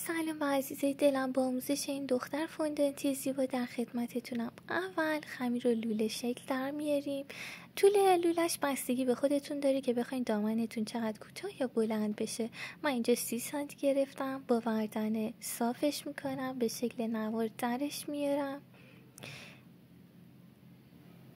سلام عزیزای دلم، با آموزش این دختر فوندنتی زیبا در خدمتتونم. اول خمیر رو لوله شکل در میاریم. طول لولهش بستگی به خودتون داره که بخواین دامنتون چقدر کوتاه یا بلند بشه. من اینجا 30 سانتی گرفتم. با وردن صافش میکنم، به شکل نوار درش میارم.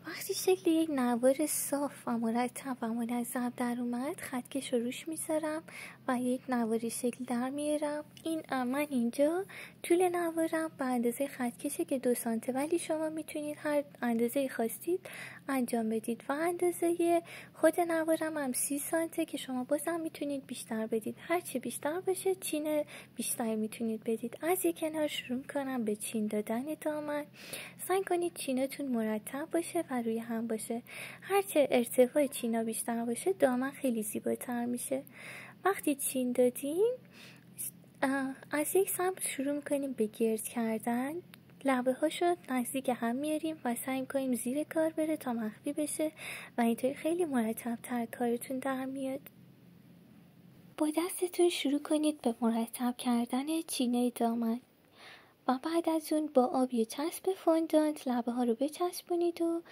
وقتی شکل یک نوار صاف و مرتب و منظم در اومد، خطکش رو روش میذارم و یک نواری شکل در میارم. من اینجا طول نوارم به اندازه خطکشه که 2 سانته، ولی شما میتونید هر اندازه خواستید انجام بدید و اندازه خود نوارم هم 30 سانته که شما بازم میتونید بیشتر بدید. هرچی بیشتر باشه چین بیشتری میتونید بدید. از یک کنار شروع کنم به چین دادن دامن. سعی کنید چیناتون مرتب باشه و روی هم باشه. هرچه ارتفاع چینا بیشتر باشه دامن خیلی زیباتر میشه. وقتی چین دادیم از یک سمت شروع میکنیم به گرد کردن. لبه هاشو نزدیک هم میاریم و سعی کنیم زیر کار بره تا مخفی بشه و اینطوری خیلی مرتب تر کارتون در میاد. با دستتون شروع کنید به مرتب کردن چینه دامن و بعد از اون با آبی چسب فوندانت لبه ها رو بچسبونید و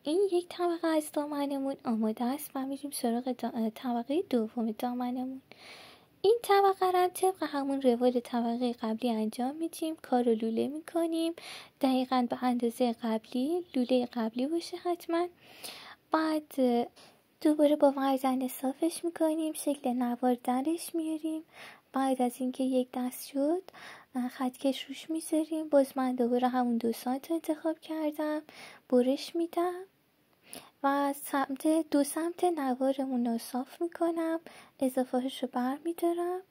این یک طبقه از دامنمون آماده است و میریم سراغ طبقه دوم دامنمون. این طبقه را طبق همون روال طبقه قبلی انجام میدیم. کار رو لوله میکنیم دقیقاً به اندازه قبلی، لوله قبلی باشه حتما. بعد دوباره با وردن صافش میکنیم، شکل نوار درش میاریم. بعد از اینکه یک دست شد خطکش روش میذاریم. باز من دوباره همون 2 سانت انتخاب کردم، برش میدم و دو سمت نوارمون رو صاف میکنم، اضافه هاشو بر میدارم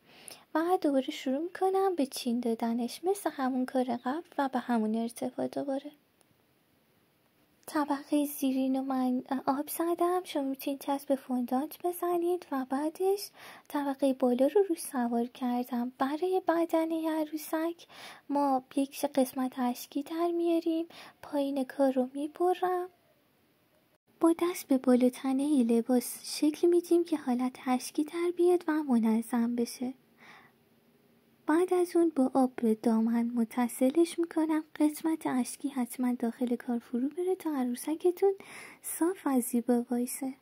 و دوباره شروع میکنم به چین دادنش مثل همون کار قبل و به همون ارتفاع. دوباره طبقه زیرین رو من آب زدم، شما میتونید چسب فوندانت بزنید و بعدش طبقه بالا رو روش سوار کردم. برای بدن عروسک ما یک قسمت اشکی در میاریم، پایین کار رو میبرم، با دست به بالا تنه لباس شکل میدیم که حالت اشکی در بیاد و منظم بشه. بعد از اون با آب به دامن متصلش میکنم. قسمت اشکی حتما داخل کار فرو بره تا عروسکتون صاف و زیبا وایسه.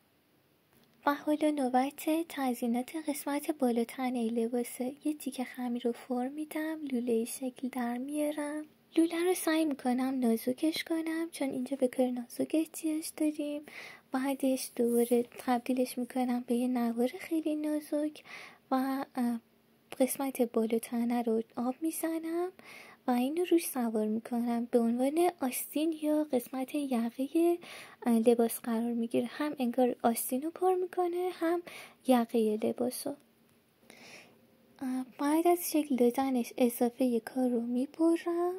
و حالا نوبت تزیینات قسمت بالا تنه لباسه. یه تیکه خمیر رو فرم میدم، لوله شکل در میارم. لوله رو سعی میکنم نازکش کنم چون اینجا به کار نازک احتیاج داریم. بعدش دوباره تبدیلش میکنم به یه نوار خیلی نازک و قسمت بالا تنه رو آب میزنم و این رو روش سوار میکنم. به عنوان آستین یا قسمت یقه لباس قرار میگیره، هم انگار آستین رو پر میکنه هم یقه لباس رو. بعد از شکل دادنش اضافه کار رو میبرم،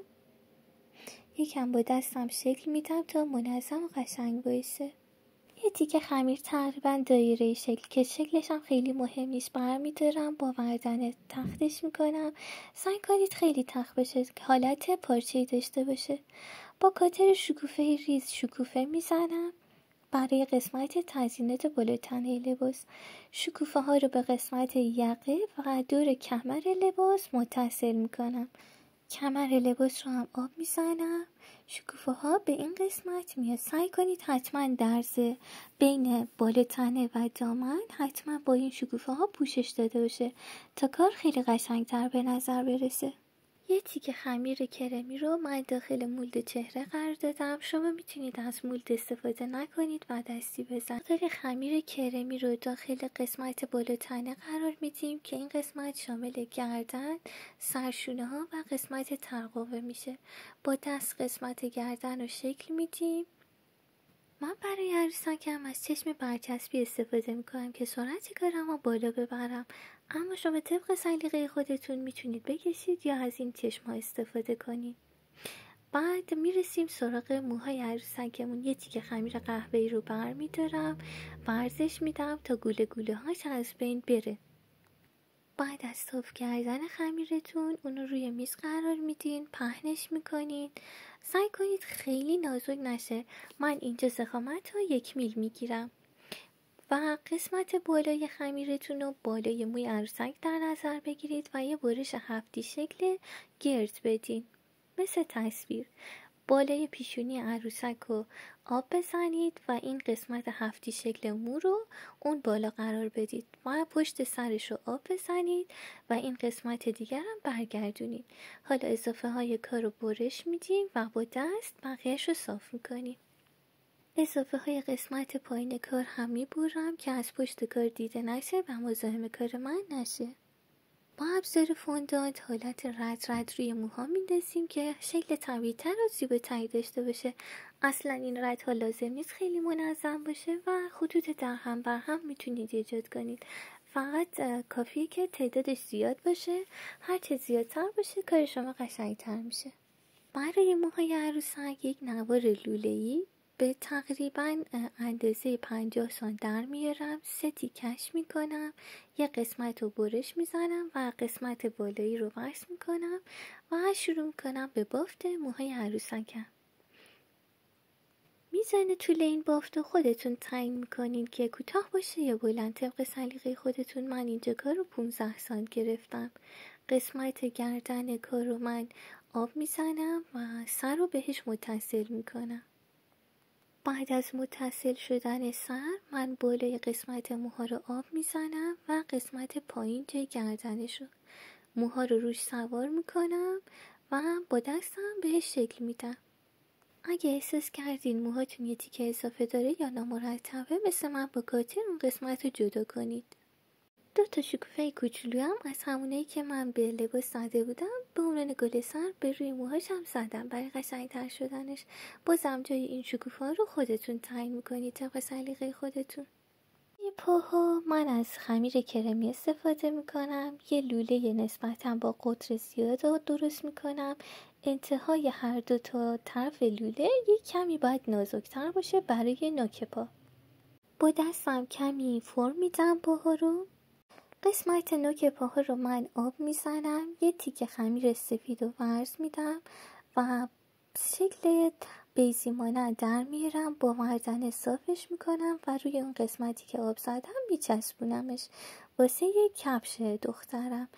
یکم با دستم شکل میدم تا منظم و قشنگ باشه. یه تیکه خمیر تقریبا دایره شکل که شکلش هم خیلی مهم نیست برمیدارم، با وردن تختش میکنم. سعی کنید خیلی تخت بشه که حالت پارچه‌ای داشته باشه. با کاتر شکوفه ریز شکوفه میزنم برای قسمت تزیینات بالا تنه لباس. شکوفه ها رو به قسمت یقه و دور کمر لباس متصل میکنم. کمر لباس رو هم آب میزنم، شکوفه ها به این قسمت میاد. سعی کنید حتما درز بین بالا تنه و دامن حتما با این شکوفه ها پوشش داده باشه تا کار خیلی قشنگتر به نظر برسه. یه تیکه خمیر کرمی رو من داخل مولد چهره قرار دادم. شما میتونید از مولد استفاده نکنید و دستی بزنید. خمیر کرمی رو داخل قسمت بالا تنه قرار میدیم که این قسمت شامل گردن، سرشونه ها و قسمت ترقوه میشه. با دست قسمت گردن رو شکل میدیم. من برای عروسکم از چشم برچسبی استفاده میکنم که سرعت کارم رو بالا ببرم، اما شما طبق سلیقه خودتون میتونید بکشید یا از این چشم ها استفاده کنید. بعد میرسیم سراغ موهای عروسکمون. یه تیکه خمیر قهوه‌ای رو برمیدارم، ورزش میدم تا گوله گوله هاش از بین بره. بعد از صاف کردن خمیرتون اونو روی میز قرار میدین، پهنش میکنین. سعی کنید خیلی نازک نشه. من اینجا ضخامت رو 1 میل میگیرم و قسمت بالای خمیرتون رو بالای موی عروسک در نظر بگیرید و یه برش هفتی شکل گرد بدین. مثل تصویر بالای پیشونی عروسک رو آب بزنید و این قسمت هفتی شکل مو رو اون بالا قرار بدید و پشت سرش رو آب بزنید و این قسمت دیگر هم برگردونید. حالا اضافه های کار رو برش میدیم و با دست بقیهش رو صاف میکنیم. اضافه های قسمت پایین کار هم میبرم که از پشت کار دیده نشه و مزاحم کار من نشه. با ابزار فوندانت حالت رد روی موها میندازیم که شکل طبیعی‌تر و زیباتری داشته باشه. اصلا این ردها لازم نیست خیلی منظم باشه و خطوط در هم بر هم میتونید ایجاد کنید. فقط کافیه که تعدادش زیاد باشه. هرچه زیادتر باشه کار شما قشنگتر میشه. برای موهای عروسک یک نوار لوله‌ای به تقریبا اندازه 50 سانت در میارم، 3 تیکش میکنم، یه قسمت رو برش میزنم و قسمت بالایی رو بست میکنم و شروع میکنم به بافت موهای عروسکم. میزان طول این بافت رو خودتون تعیین میکنین که کوتاه باشه یا بلند طبق سلیقه خودتون. من اینجا کار رو 15 سانت گرفتم. قسمت گردن کار رو من آب میزنم و سر رو بهش متصل میکنم. بعد از متصل شدن سر من بالای قسمت موها رو آب میزنم و قسمت پایین جای گردنش رو موها رو روش سوار میکنم و با دستم بهش شکل میدم. اگه احساس کردین موهاتون یه تیکه اضافه داره یا نامرتبه، مثل من با کاتر اون قسمت رو جدا کنید. 2 شکوفه کوچولو هم از همونایی که من به لباس زده بودم به عنوان گل سر به روی موهاشم زدم برای قشنگ‌تر شدنش. بازم جای این شکوفه رو خودتون تعیین میکنید طبق سلیقه خودتون. یه پاها من از خمیر کرمی استفاده میکنم. یه لوله نسبتاً با قطر زیاد رو درست میکنم. انتهای هر 2 تا طرف لوله یک کمی باید نازکتر باشه برای نوک پا. با دستم کمی فرم میدم پاها رو. قسمت نوک پاها رو من آب میزنم، یه تیکه خمیر سفید رو ورز میدم و شکل بیضی مانند در میارم. با مردن صافش میکنم و روی اون قسمتی که آب زدم میچسبونمش واسه یه کفش دخترم.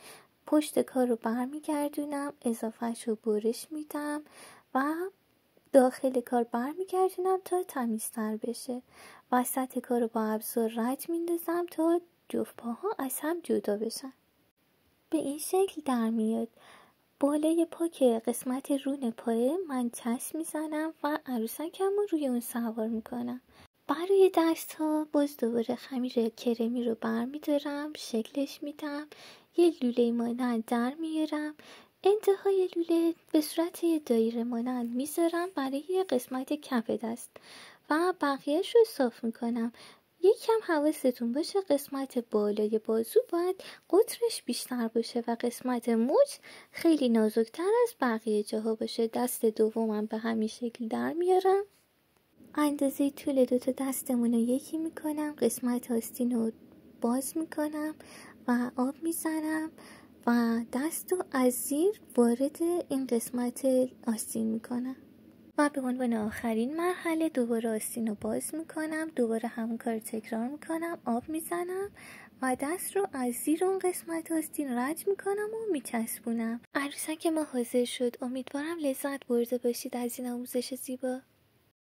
پشت کار رو برمیگردونم، اضافهش رو برش میدم و داخل کار برمیگردونم تا تمیزتر بشه. وسط کار رو با ابزار رد میندازم تا جفت پاها از هم جدا بشن. به این شکل در میاد. بالای پا که قسمت رون پایه من چسب میزنم و عروسکم رو روی اون سوار میکنم. برای دست ها باز دوباره خمیر کرمی رو برمیدارم، شکلش میدم، یه لوله مانند در میارم. انتهای لوله به صورت یه دایره مانند میذارم برای قسمت کف دست و بقیهش رو صاف میکنم. یکم حواستون باشه قسمت بالای بازو باید قطرش بیشتر باشه و قسمت مچ خیلی نازکتر از بقیه جاها باشه. دست دومم به همین شکل در میارم. اندازه طول 2 تا دستمون رو یکی میکنم، قسمت آستین رو باز میکنم و آب میزنم و دست رو از زیر وارد این قسمت آستین میکنم و به عنوان آخرین مرحله دوباره آستین رو باز میکنم. دوباره همون کار تکرار میکنم، آب میزنم و دست رو از زیر اون قسمت آستین رد میکنم و میچسبونم. عروسک ما حاضر شد. امیدوارم لذت برده باشید از این آموزش زیبا.